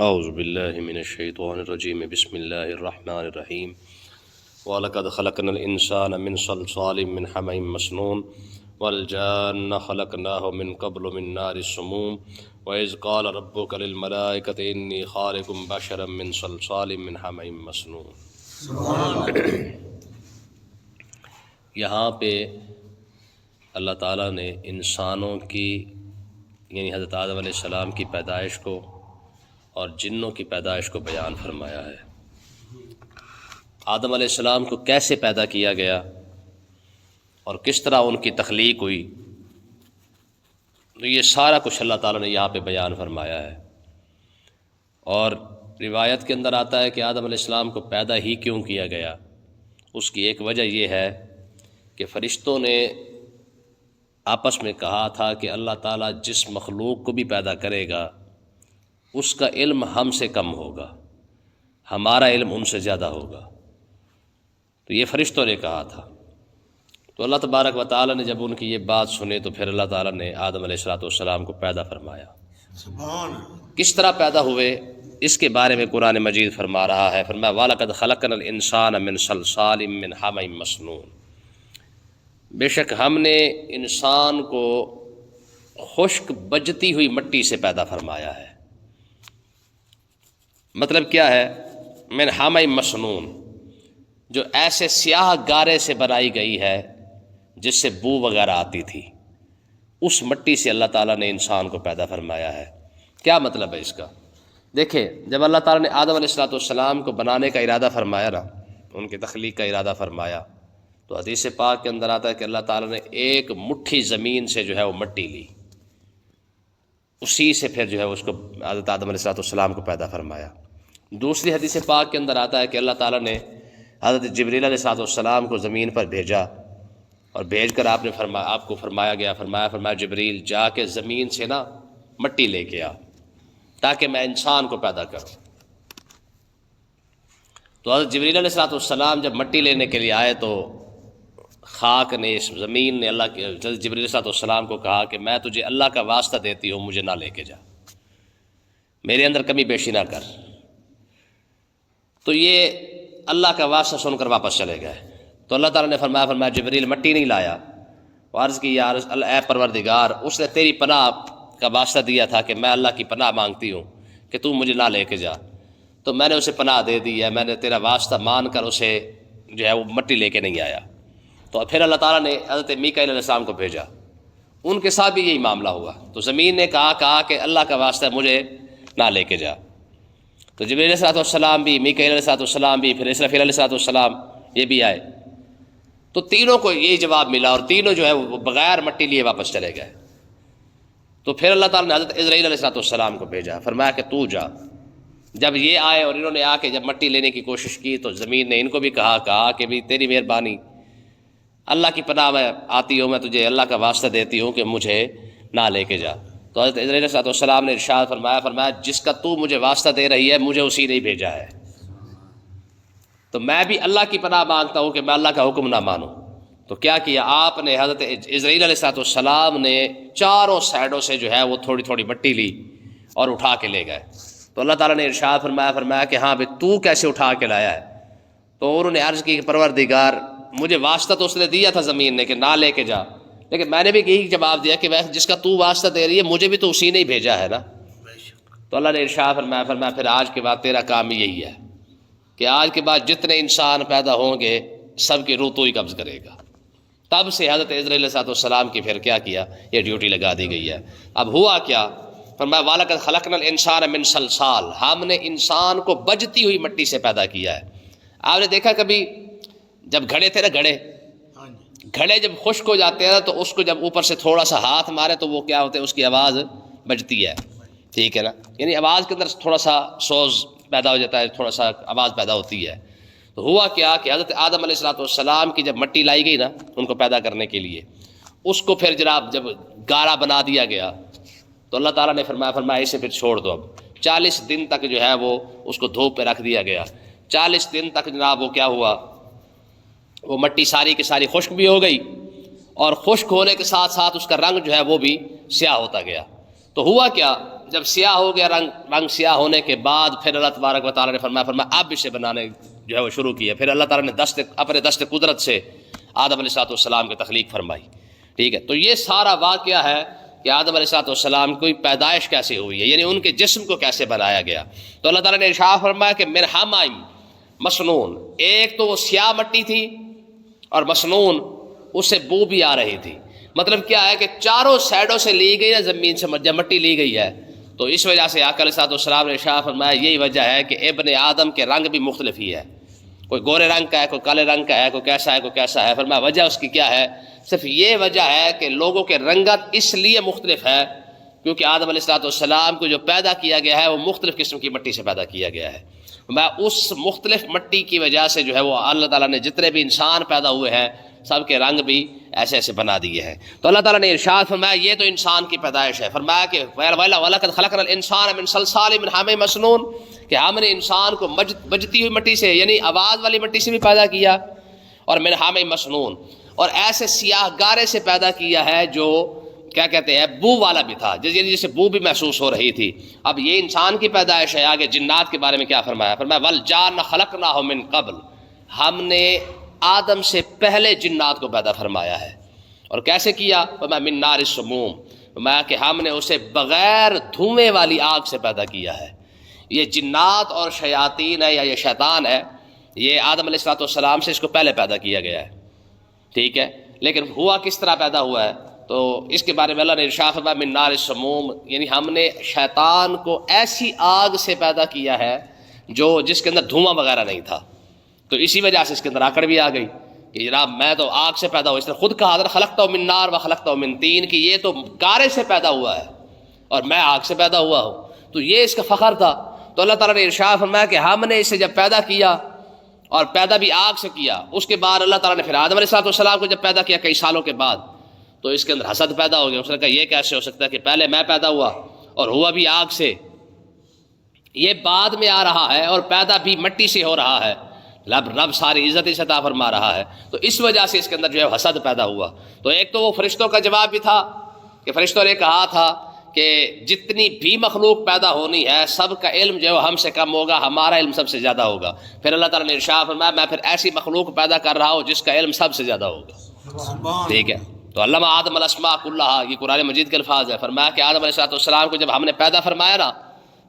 اعوذ باللہ من الشیطان الرجیم بسم اللہ الرحمن الرحیم وَلَقَدْ خَلَقْنَا الْإِنسَانَ مِنْ صَلْصَالٍ مِّنْ حَمَإٍ مَّسْنُونٍ وَالْجَانَّ خَلَقْنَاهُ مِنْ قَبْلُ مِنْ نَارِ السُّمُومِ وَإِذْ قَالَ رَبُّكَ لِلْمَلَائِكَةِ إِنِّي خَالِقٌ بَشَرًا مِّنْ صَلْصَالٍ مِّنْ حَمَإٍ مَّسْنُونٍ۔ یہاں پہ اللہ تعالیٰ نے انسانوں کی یعنی حضرت آدم علیہ السلام کی پیدائش کو اور جنوں کی پیدائش کو بیان فرمایا ہے۔ آدم علیہ السلام کو کیسے پیدا کیا گیا اور کس طرح ان کی تخلیق ہوئی، تو یہ سارا کچھ اللہ تعالیٰ نے یہاں پہ بیان فرمایا ہے۔ اور روایت کے اندر آتا ہے کہ آدم علیہ السلام کو پیدا ہی کیوں کیا گیا، اس کی ایک وجہ یہ ہے کہ فرشتوں نے آپس میں کہا تھا کہ اللہ تعالیٰ جس مخلوق کو بھی پیدا کرے گا اس کا علم ہم سے کم ہوگا، ہمارا علم ان سے زیادہ ہوگا۔ تو یہ فرشتوں نے کہا تھا۔ تو اللہ تبارک و تعالیٰ نے جب ان کی یہ بات سنی تو پھر اللہ تعالیٰ نے آدم علیہ السلام کو پیدا فرمایا۔ کس طرح پیدا ہوئے اس کے بارے میں قرآن مجید فرما رہا ہے، فرمایا وَلَقَدْ خَلَقْنَا الْإِنسَانَ مِنْ صَلْصَالٍ مِّنْ حَمَإٍ مَّسْنُونٍ، بے شک ہم نے انسان کو خشک بجتی ہوئی مٹی سے پیدا فرمایا ہے۔ مطلب کیا ہے؟ من حَمَإٍ مَّسْنُونٍ، جو ایسے سیاہ گارے سے بنائی گئی ہے جس سے بو وغیرہ آتی تھی، اس مٹی سے اللہ تعالیٰ نے انسان کو پیدا فرمایا ہے۔ کیا مطلب ہے اس کا؟ دیکھیں، جب اللہ تعالیٰ نے آدم علیہ السلام کو بنانے کا ارادہ فرمایا نا، ان کی تخلیق کا ارادہ فرمایا، تو حدیث پاک کے اندر آتا ہے کہ اللہ تعالیٰ نے ایک مٹھی زمین سے جو ہے وہ مٹی لی، اسی سے پھر جو ہے اس کو حضرت آدم علیہ السلام کو پیدا فرمایا۔ دوسری حدیث پاک کے اندر آتا ہے کہ اللہ تعالیٰ نے حضرت جبریل علیہ السلام کو زمین پر بھیجا، اور بھیج کر آپ کو فرمایا گیا، فرمایا جبریل جا کے زمین سے نا مٹی لے کے آ تاکہ میں انسان کو پیدا کروں۔ تو حضرت جبریل علیہ السلام جب مٹی لینے کے لیے آئے تو خاک نے، اس زمین نے اللہ کے حضرت جبریل علیہ السلام کو کہا کہ میں تجھے اللہ کا واسطہ دیتی ہوں، مجھے نہ لے کے جا، میرے اندر کمی بیشی نہ کر۔ تو یہ اللہ کا واسطہ سن کر واپس چلے گئے۔ تو اللہ تعالیٰ نے فرمایا جبریل مٹی نہیں لایا، عرض کی یا اے پروردگار، اس نے تیری پناہ کا واسطہ دیا تھا کہ میں اللہ کی پناہ مانگتی ہوں کہ تو مجھے نہ لے کے جا، تو میں نے اسے پناہ دے دی ہے، میں نے تیرا واسطہ مان کر اسے جو ہے وہ مٹی لے کے نہیں آیا۔ تو پھر اللہ تعالیٰ نے حضرت میکائیل علیہ السلام کو بھیجا، ان کے ساتھ بھی یہی معاملہ ہوا۔ تو زمین نے کہا کہ اللہ کا واسطہ مجھے نہ لے کے جا۔ تو جبریل علیہ السلام بھی، میکائیل علیہ السلام بھی، پھر اسرافیل علیہ السلام یہ بھی آئے، تو تینوں کو یہی جواب ملا، اور تینوں جو ہے وہ بغیر مٹی لیے واپس چلے گئے۔ تو پھر اللہ تعالیٰ نے حضرت اسرائیل علیہ السلام کو بھیجا، فرمایا کہ تو جا۔ جب یہ آئے اور انہوں نے آ کے جب مٹی لینے کی کوشش کی تو زمین نے ان کو بھی کہا کہ بھی تیری مہربانی، اللہ کی پناہ میں آتی ہوں، میں تجھے اللہ کا واسطہ دیتی ہوں کہ مجھے نہ لے کے جا۔ تو حضرت اسرائیل علیہ السلام نے ارشاد فرمایا جس کا تو مجھے واسطہ دے رہی ہے مجھے اسی نے بھیجا ہے، تو میں بھی اللہ کی پناہ مانگتا ہوں کہ میں اللہ کا حکم نہ مانوں۔ تو کیا کیا آپ نے؟ حضرت اسرائیل علیہ السلام نے چاروں سائڈوں سے جو ہے وہ تھوڑی تھوڑی مٹی لی اور اٹھا کے لے گئے۔ تو اللہ تعالیٰ نے ارشاد فرمایا کہ ہاں بھائی تو کیسے اٹھا کے لایا ہے؟ تو انہوں نے عرض کی کہ پروردگار، مجھے واسطہ تو اس نے دیا تھا زمین نے کہ نہ لے کے جا، لیکن میں نے بھی یہی جواب دیا کہ جس کا تو واسطہ دے رہی ہے مجھے بھی تو اسی نے ہی بھیجا ہے نا۔ تو اللہ نے ارشاد فرمایا پھر آج کے بعد تیرا کام یہی ہے کہ آج کے بعد جتنے انسان پیدا ہوں گے سب کی روح تو ہی قبض کرے گا۔ تب سے حضرت اسرائیل علیہ السلام کی پھر کیا کیا، یہ ڈیوٹی لگا دی گئی ہے۔ اب ہوا کیا؟ فرمایا وَلَقَدْ خَلَقْنَا الْإِنسَانَ مِنْ صَلْصَالٍ، ہم نے انسان کو بجتی ہوئی مٹی سے پیدا کیا ہے۔ آپ نے دیکھا کبھی جب گھڑے تھے نا، گھڑے جب خشک ہو جاتے ہیں تو اس کو جب اوپر سے تھوڑا سا ہاتھ مارے تو وہ کیا ہوتا ہے، اس کی آواز بجتی ہے، ٹھیک ہے نا، یعنی آواز کے اندر تھوڑا سا سوز پیدا ہو جاتا ہے، تھوڑا سا آواز پیدا ہوتی ہے۔ تو ہوا کیا کہ حضرت آدم علیہ السلام کی جب مٹی لائی گئی نا ان کو پیدا کرنے کے لیے، اس کو پھر جناب جب گارا بنا دیا گیا تو اللہ تعالیٰ نے فرمایا اسے پھر چھوڑ دو۔ اب 40 دن تک جو ہے وہ اس کو دھوپ پہ رکھ دیا گیا۔ 40 دن تک جناب وہ کیا ہوا، وہ مٹی ساری کی ساری خشک بھی ہو گئی، اور خشک ہونے کے ساتھ ساتھ اس کا رنگ جو ہے وہ بھی سیاہ ہوتا گیا۔ تو ہوا کیا، جب سیاہ ہو گیا رنگ سیاہ ہونے کے بعد پھر اللہ تبارک و تعالیٰ نے فرمایا اب اسے بنانے جو ہے وہ شروع کیا. پھر اللہ تعالیٰ نے اپنے دست قدرت سے آدم علیہ السلام کی تخلیق فرمائی. ٹھیک ہے, تو یہ سارا واقعہ ہے کہ آدم علیہ السلام کی پیدائش کیسے ہوئی ہے, یعنی ان کے جسم کو کیسے بنایا گیا. تو اللہ تعالیٰ نے ارشاد فرمایا کہ من حمأ مسنون, ایک تو وہ سیاہ مٹی تھی اور مسنون اس سے بو بھی آ رہی تھی. مطلب کیا ہے کہ چاروں سائڈوں سے لی گئی ہے, زمین سے جب مٹی لی گئی ہے تو اس وجہ سے آقا علیہ السلام نے ارشاد فرمایا یہی وجہ ہے کہ ابن آدم کے رنگ بھی مختلف ہی ہے, کوئی گورے رنگ کا ہے, کوئی کالے رنگ کا ہے, کوئی کیسا ہے, کوئی کیسا ہے. فرمایا وجہ اس کی کیا ہے, صرف یہ وجہ ہے کہ لوگوں کے رنگت اس لیے مختلف ہے کیونکہ آدم علیہ السلام کو جو پیدا کیا گیا ہے وہ مختلف قسم کی مٹی سے پیدا کیا گیا ہے. میں اس مختلف مٹی کی وجہ سے جو ہے وہ اللہ تعالیٰ نے جتنے بھی انسان پیدا ہوئے ہیں سب کے رنگ بھی ایسے ایسے بنا دیے ہیں. تو اللہ تعالیٰ نے ارشاد فرمایا یہ تو انسان کی پیدائش ہے. فرمایا کہ وَلَقَدْ خَلَقْنَا الْإِنسَانَ مِنْ صَلْصَالٍ مِنْ حَمَإٍ مَسْنُونٍ, کہ ہم نے انسان کو بجتی ہوئی مٹی سے یعنی آواز والی مٹی سے بھی پیدا کیا, اور مِنْ حَمَإٍ مَسْنُونٍ, اور ایسے سیاہ گارے سے پیدا کیا ہے جو کیا کہتے ہیں بو والا بھی تھا, جسے بو بھی محسوس ہو رہی تھی. اب یہ انسان کی پیدائش ہے. آگے جنات کے بارے میں کیا فرمایا, فرمایا وَالْجَانَّ خَلَقْنَاهُ مِنْ قَبْلُ, ہم نے آدم سے پہلے جنات کو پیدا فرمایا ہے. اور کیسے کیا, فرمایا مِن نَارِ السُّمُومِ, فرمایا کہ ہم نے اسے بغیر دھوئیں والی آگ سے پیدا کیا ہے. یہ جنات اور شیاطین ہے یا یہ شیطان ہے, یہ آدم علیہ السلام سے اس کو پہلے پیدا کیا گیا ہے. ٹھیک ہے, لیکن ہوا کس طرح پیدا ہوا ہے تو اس کے بارے میں اللہ نے ارشاد فرمایا من نار السموم, یعنی ہم نے شیطان کو ایسی آگ سے پیدا کیا ہے جس کے اندر دھواں وغیرہ نہیں تھا. تو اسی وجہ سے اس کے اندر آکڑ بھی آ گئی کہ جناب میں تو آگ سے پیدا ہوا. اس نے خود کہا حضرت خلقتہ من نار و خلقتہ من طین, کہ یہ تو گارے سے پیدا ہوا ہے اور میں آگ سے پیدا ہوا ہوں. تو یہ اس کا فخر تھا. تو اللہ تعالیٰ نے ارشاد فرمایا کہ ہم نے اسے جب پیدا کیا اور پیدا بھی آگ سے کیا, اس کے بعد اللہ تعالیٰ نے پھر آدم علیہ السلام کو جب پیدا کیا کئی سالوں کے بعد, تو اس کے اندر حسد پیدا ہو گیا. اس نے کہا یہ کیسے ہو سکتا ہے کہ پہلے میں پیدا ہوا اور ہوا بھی آگ سے, یہ بعد میں آ رہا ہے اور پیدا بھی مٹی سے ہو رہا ہے. رب ساری عزت سے عطا فرما رہا ہے. تو اس وجہ سے اس کے اندر جو ہے حسد پیدا ہوا. تو ایک تو وہ فرشتوں کا جواب بھی تھا کہ فرشتوں نے کہا تھا کہ جتنی بھی مخلوق پیدا ہونی ہے سب کا علم جو ہے ہم سے کم ہوگا, ہمارا علم سب سے زیادہ ہوگا. پھر اللہ تعالیٰ نے ارشاد فرمایا میں پھر ایسی مخلوق پیدا کر رہا ہوں جس کا علم سب سے زیادہ ہوگا. ٹھیک ہے, تو علم آدم الاسماء کلھا, یہ قرآن مجید کے الفاظ ہے. فرمایا کہ آدم علیہ السلام کو جب ہم نے پیدا فرمایا نا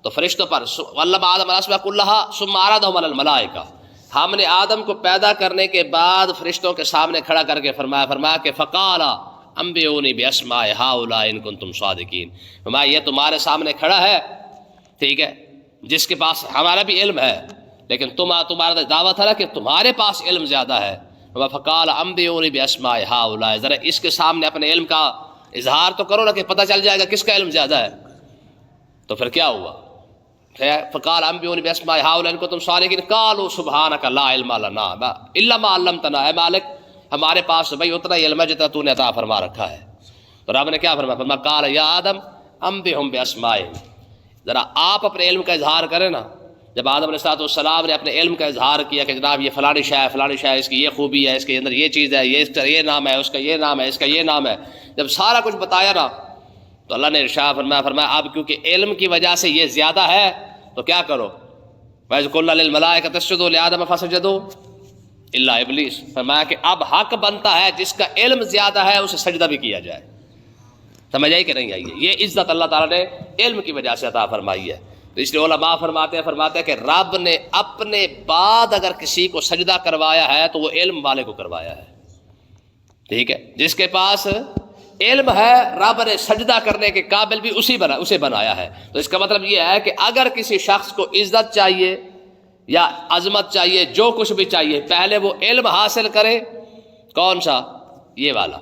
تو فرشتوں پر علم آدم الاسماء کلھا ثم عرضهم علی الملائکہ, ہم نے آدم کو پیدا کرنے کے بعد فرشتوں کے سامنے کھڑا کر کے فرمایا کہ فقال انبئونی باسماء ہؤلاء ان کنتم صادقین. فرمایا یہ تمہارے سامنے کھڑا ہے, ٹھیک ہے, جس کے پاس ہمارا بھی علم ہے لیکن تمہارا دعویٰ تھا نا کہ تمہارے پاس علم زیادہ ہے. فقال انبئونی باسماء ہؤلاء, ذرا اس کے سامنے اپنے علم کا اظہار تو کرو نا کہ پتہ چل جائے گا کس کا علم زیادہ ہے. تو پھر کیا ہوا, فقال انبئونی باسماء ہؤلاء ان کنتم صادقین قالوا سبحانک لا علم لنا الا ما علمتنا, اے مالک ہمارے پاس تو بھائی اتنا ہی علم ہے جتنا تو نے عطا فرما رکھا ہے. تو رب نے کیا فرمایا, قال یا آدم انبئہم باسمائہم, ذرا آپ اپنے علم کا اظہار کریں نا. جب آدم علیہ السلام نے اپنے علم کا اظہار کیا کہ جناب یہ فلانی شے ہے, اس کی یہ خوبی ہے, اس کے اندر یہ چیز ہے, یہ اس کا یہ نام ہے, اس کا یہ نام ہے, اس کا یہ نام ہے, جب سارا کچھ بتایا نا تو اللہ نے ارشاد فرمایا اب کیونکہ علم کی وجہ سے یہ زیادہ ہے تو کیا کرو, وَإِذْ قُلْنَا لِلْمَلَائِكَةِ اسْجُدُوا لِآدَمَ فَسَجَدُوا إِلَّا إِبْلِيسَ, فرمایا کہ اب حق بنتا ہے جس کا علم زیادہ ہے اسے سجدہ بھی کیا جائے. سمجھ آئی کہ نہیں آئی؟ یہ عزت اللہ تعالیٰ نے علم کی وجہ سے عطا فرمائی ہے. تو اس لیے علماء فرماتے ہیں کہ رب نے اپنے بعد اگر کسی کو سجدہ کروایا ہے تو وہ علم والے کو کروایا ہے. ٹھیک ہے, جس کے پاس علم ہے رب نے سجدہ کرنے کے قابل بھی اسے بنایا ہے. تو اس کا مطلب یہ ہے کہ اگر کسی شخص کو عزت چاہیے یا عظمت چاہیے, جو کچھ بھی چاہیے, پہلے وہ علم حاصل کرے. کون سا؟ یہ والا.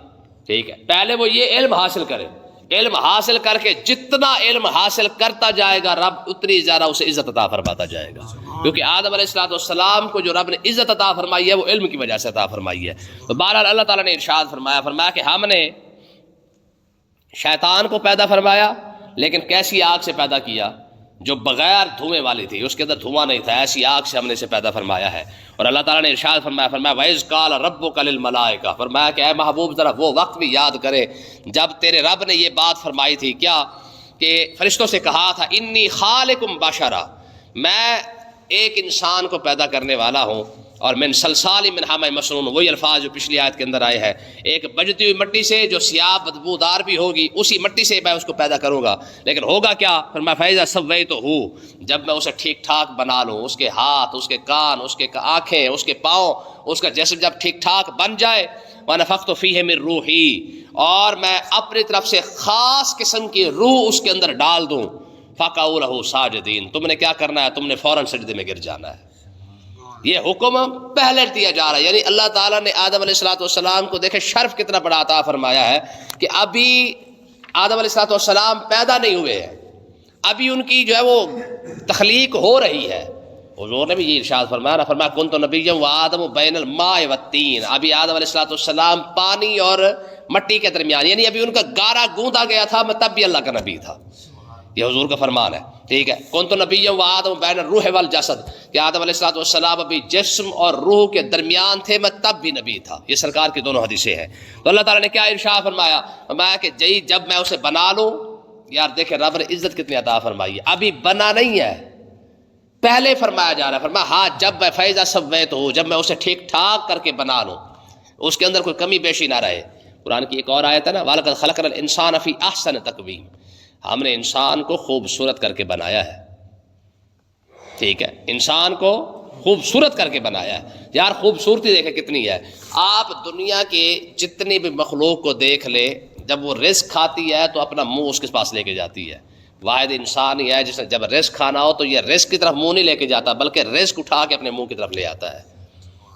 ٹھیک ہے, پہلے وہ یہ علم حاصل کرے. علم حاصل کر کے جتنا علم حاصل کرتا جائے گا رب اتنی زیادہ اسے عزت عطا فرماتا جائے گا. کیونکہ آدم علیہ السلام کو جو رب نے عزت عطا فرمائی ہے وہ علم کی وجہ سے عطا فرمائی ہے. تو بہرحال اللہ تعالیٰ نے ارشاد فرمایا کہ ہم نے شیطان کو پیدا فرمایا لیکن کیسی آگ سے پیدا کیا, جو بغیر دھوئیں والی تھی, اس کے اندر دھواں نہیں تھا, ایسی آگ سے ہم نے اسے پیدا فرمایا ہے. اور اللہ تعالیٰ نے ارشاد فرمایا وَإِذْ قَالَ رَبُّكَ لِلْمَلَائِكَةِ, فرمایا کہ اے محبوب ذرا وہ وقت بھی یاد کرے جب تیرے رب نے یہ بات فرمائی تھی. کیا کہ فرشتوں سے کہا تھا انی خالقم بشرا، میں ایک انسان کو پیدا کرنے والا ہوں، اور من سلسال من حمأ مسنون، وہی الفاظ جو پچھلی آیت کے اندر آئے ہیں، ایک بجتی ہوئی مٹی سے جو سیاہ بدبودار بھی ہوگی، اسی مٹی سے میں اس کو پیدا کروں گا، لیکن ہوگا کیا؟ فرمایا فَإِذَا سَوَّيْتُهُ، جب میں اسے ٹھیک ٹھاک بنا لوں، اس کے ہاتھ، اس کے کان، اس کے آنکھیں، اس کے پاؤں، اس کا جسم جب ٹھیک ٹھاک بن جائے، وَنَفَخْتُ فِيهِ مِن رُوحِي، اور میں اپنی طرف سے خاص قسم کی روح اس کے اندر ڈال دوں، فَقَعُوا لَهُ سَاجِدِينَ، تم نے کیا کرنا ہے؟ تم نے فوراً سجدے میں گر جانا ہے۔ یہ حکم پہلے دیا جا رہا ہے، یعنی اللہ تعالیٰ نے آدم علیہ السلام کو دیکھے شرف کتنا بڑا عطا فرمایا ہے کہ ابھی آدم علیہ السلام پیدا نہیں ہوئے ہیں، ابھی ان کی جو ہے وہ تخلیق ہو رہی ہے۔ حضور نے بھی یہ ارشاد فرمایا، فرمایا کنت نبیا وآدم بین الماء والطین، ابھی آدم علیہ السلام پانی اور مٹی کے درمیان، یعنی ابھی ان کا گارا گوندا گیا تھا، میں تب بھی اللہ کا نبی تھا۔ یہ حضور کا فرمان ہے، ٹھیک ہے۔ کنت نبیا وآدم بین الروح والجسد، کہ آدم علیہ السلام ابھی جسم اور روح کے درمیان تھے، میں تب بھی نبی تھا۔ یہ سرکار کی دونوں حدیثیں ہیں۔ تو اللہ تعالیٰ نے کیا ارشاد فرمایا؟ فرمایا کہ جب میں اسے بنا لوں، یار دیکھیں رب نے عزت کتنی عطا فرمائی ہے، ابھی بنا نہیں ہے، پہلے فرمایا جا رہا ہے۔ فرمایا ہاں جب میں فَإِذَا سَوَّيْتُهُ، جب میں اسے ٹھیک ٹھاک کر کے بنا لوں، اس کے اندر کوئی کمی بیشی نہ رہے۔ قرآن کی ایک اور آیت ہے نا، وَلَقَدْ خَلَقْنَا الْإِنسَانَ فِي أَحْسَنِ تَقْوِيمٍ، ہم نے انسان کو خوبصورت کر کے بنایا ہے، ٹھیک ہے، انسان کو خوبصورت کر کے بنایا ہے۔ یار خوبصورتی دیکھیں کتنی ہے، آپ دنیا کے جتنی بھی مخلوق کو دیکھ لے، جب وہ رزق کھاتی ہے تو اپنا منہ اس کے پاس لے کے جاتی ہے، واحد انسان ہی ہے جس نے جب رزق کھانا ہو تو یہ رزق کی طرف منہ نہیں لے کے جاتا، بلکہ رزق اٹھا کے اپنے منہ کی طرف لے آتا ہے،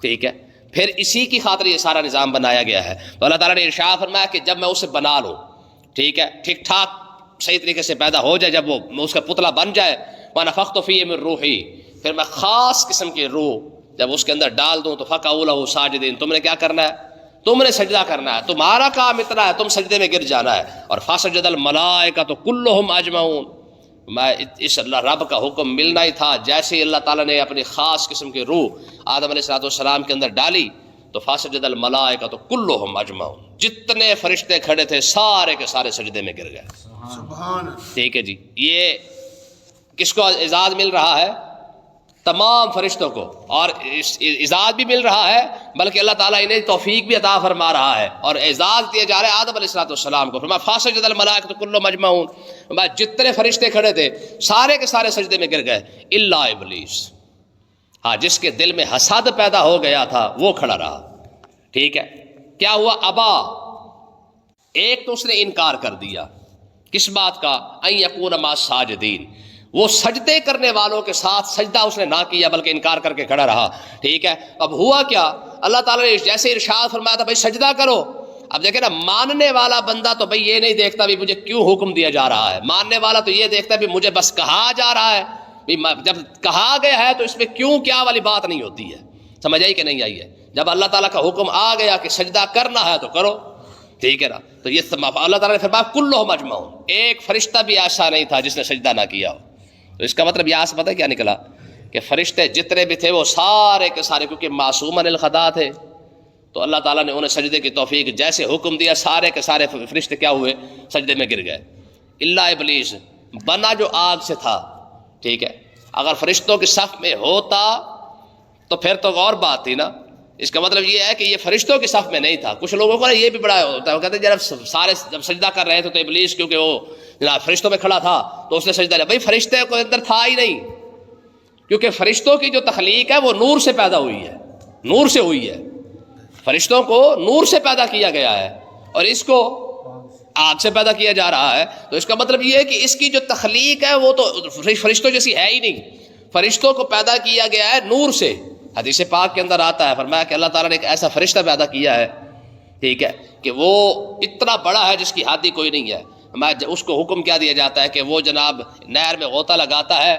ٹھیک ہے۔ پھر اسی کی خاطر یہ سارا نظام بنایا گیا ہے۔ تو اللہ تعالیٰ نے ارشاد فرمایا کہ جب میں اسے بنا لوں، ٹھیک ہے، ٹھیک ٹھاک صحیح طریقے سے پیدا ہو جائے، جب وہ اس کا پتلا بن جائے، وَنَفَخْتُ فِيهِ مِن رُوحِي، پھر میں خاص قسم کی روح جب اس کے اندر ڈال دوں تو فَقَعُوا لَهُ سَاجِدِينَ، تم نے کیا کرنا ہے؟ تم نے سجدہ کرنا ہے، تمہارا کام اتنا ہے، تم سجدے میں گر جانا ہے۔ اور فَسَجَدَ الْمَلَائِكَةُ كُلُّهُمْ أَجْمَعُونَ، میں اس اللہ رب کا حکم ملنا ہی تھا، جیسے اللہ تعالیٰ نے اپنی خاص قسم کی روح آدم علیہ السلام کے اندر ڈالی تو فَسَجَدَ الْمَلَائِكَةُ كُلُّهُمْ أَجْمَعُونَ، جتنے فرشتے کھڑے تھے سارے کے سارے سجدے میں گر گئے۔ ٹھیک ہے جی، یہ کس کو اعزاز مل رہا ہے؟ تمام فرشتوں کو، اور اعزاز بھی مل رہا ہے بلکہ اللہ تعالیٰ انہیں توفیق بھی عطا فرما رہا ہے، اور اعزاز دیا جا رہا ہے آدم علیہ السلام کو۔ فرمایا فَسَجَدَ الْمَلَائِكَةُ كُلُّهُمْ أَجْمَعُونَ، فرمایا جتنے فرشتے کھڑے تھے سارے کے سارے سجدے میں گر گئے، الا ابلیس، ہاں جس کے دل میں حسد پیدا ہو گیا تھا وہ کھڑا رہا، ٹھیک ہے۔ کیا ہوا؟ ابا، ایک تو اس نے انکار کر دیا، کس بات کا؟ ان یکون مع الساجدین، وہ سجدے کرنے والوں کے ساتھ سجدہ اس نے نہ کیا بلکہ انکار کر کے کھڑا رہا، ٹھیک ہے۔ اب ہوا کیا؟ اللہ تعالیٰ نے جیسے ارشاد فرمایا تھا بھائی سجدہ کرو، اب دیکھیں نا، ماننے والا بندہ تو بھائی یہ نہیں دیکھتا بھی مجھے کیوں حکم دیا جا رہا ہے، ماننے والا تو یہ دیکھتا ہے بھی مجھے بس کہا جا رہا ہے، جب کہا گیا ہے تو اس میں کیوں کیا والی بات نہیں ہوتی ہے، سمجھ آئی کہ نہیں آئی ہے؟ جب اللہ تعالیٰ کا حکم آ گیا کہ سجدہ کرنا ہے تو کرو، ٹھیک ہے نا۔ تو یہ اللہ تعالیٰ نے فرمایا کلہم اجمعون، ایک فرشتہ بھی ایسا نہیں تھا جس نے سجدہ نہ کیا ہو۔ تو اس کا مطلب یہاں سے پتہ کیا نکلا کہ فرشتے جتنے بھی تھے وہ سارے کے سارے کیونکہ معصوم عن الخطا تھے، تو اللہ تعالیٰ نے انہیں سجدے کی توفیق جیسے حکم دیا، سارے کے سارے فرشتے کیا ہوئے؟ سجدے میں گر گئے، الا ابلیس، بنا جو آگ سے تھا، ٹھیک ہے۔ اگر فرشتوں کی صف میں ہوتا تو پھر تو اور بات تھی نا، اس کا مطلب یہ ہے کہ یہ فرشتوں کی صف میں نہیں تھا۔ کچھ لوگوں کو یہ بھی بڑا ہوتا ہے، وہ کہتے ہیں جب سارے جب سجدہ کر رہے تھے تو ابلیس کیونکہ وہ فرشتوں میں کھڑا تھا تو اس نے سجدہ کیا، بھائی فرشتے کو اندر تھا ہی نہیں، کیونکہ فرشتوں کی جو تخلیق ہے وہ نور سے پیدا ہوئی ہے، نور سے ہوئی ہے، فرشتوں کو نور سے پیدا کیا گیا ہے اور اس کو آگ سے پیدا کیا جا رہا ہے۔ تو اس کا مطلب یہ ہے کہ اس کی جو تخلیق ہے وہ تو فرشتوں جیسی ہے ہی نہیں، فرشتوں کو پیدا کیا گیا ہے نور سے۔ حدیث پاک کے اندر آتا ہے، فرمایا کہ اللہ تعالیٰ نے ایک ایسا فرشتہ پیدا کیا ہے، ٹھیک ہے، کہ وہ اتنا بڑا ہے جس کی حد ہی کوئی نہیں ہے۔ اس کو حکم کیا دیا جاتا ہے کہ وہ جناب نہر میں غوطہ لگاتا ہے،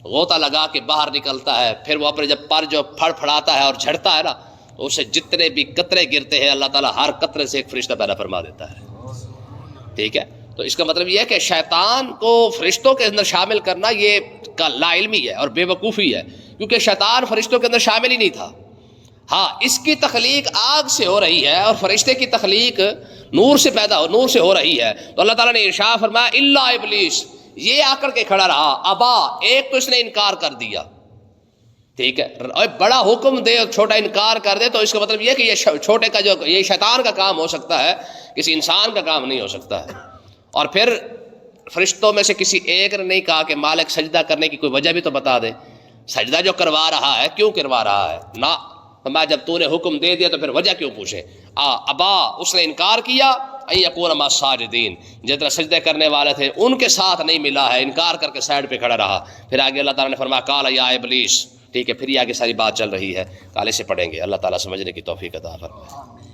غوطہ لگا کے باہر نکلتا ہے، پھر وہ اپنے جب پر جو پھڑ پھڑاتا ہے اور جھڑتا ہے نا تو اسے جتنے بھی قطرے گرتے ہیں اللہ تعالیٰ ہر قطرے سے ایک فرشتہ پیدا فرما دیتا ہے، ٹھیک ہے۔ تو اس کا مطلب یہ ہے کہ شیطان کو فرشتوں کے اندر شامل کرنا یہ لا علمی ہے اور بے وقوفی ہے، کیونکہ شیطان فرشتوں کے اندر شامل ہی نہیں تھا۔ ہاں اس کی تخلیق آگ سے ہو رہی ہے اور فرشتے کی تخلیق نور سے نور سے ہو رہی ہے. تو اللہ تعالیٰ نے ارشاد فرمایا الا ابلیس، یہ آ کر کے کھڑا رہا، ابا، ایک تو اس نے انکار کر دیا. ٹھیک ہے، بڑا حکم دے اور چھوٹا انکار کر دے تو اس کا مطلب یہ کہ یہ چھوٹے کا جو یہ شیطان کا کام ہو سکتا ہے، کسی انسان کا کام نہیں ہو سکتا ہے. اور پھر فرشتوں میں سے کسی ایک نے نہیں کہا کہ مالک سجدہ کرنے کی کوئی وجہ بھی تو بتا دے، سجدہ جو کروا رہا ہے کیوں کروا رہا ہے. نہ، میں جب تو نے حکم دے دیا تو پھر وجہ کیوں پوچھے. ابا، اس نے انکار کیا، ان یکون مع الساجدین، جتنا سجدے کرنے والے تھے ان کے ساتھ نہیں ملا ہے، انکار کر کے سائڈ پہ کھڑا رہا. پھر آگے اللہ تعالیٰ نے فرمایا قال یا ابلیس. ٹھیک ہے، پھر یہ آگے ساری بات چل رہی ہے، کالے سے پڑھیں گے. اللہ تعالیٰ سمجھنے کی توفیق عطا فرمائے.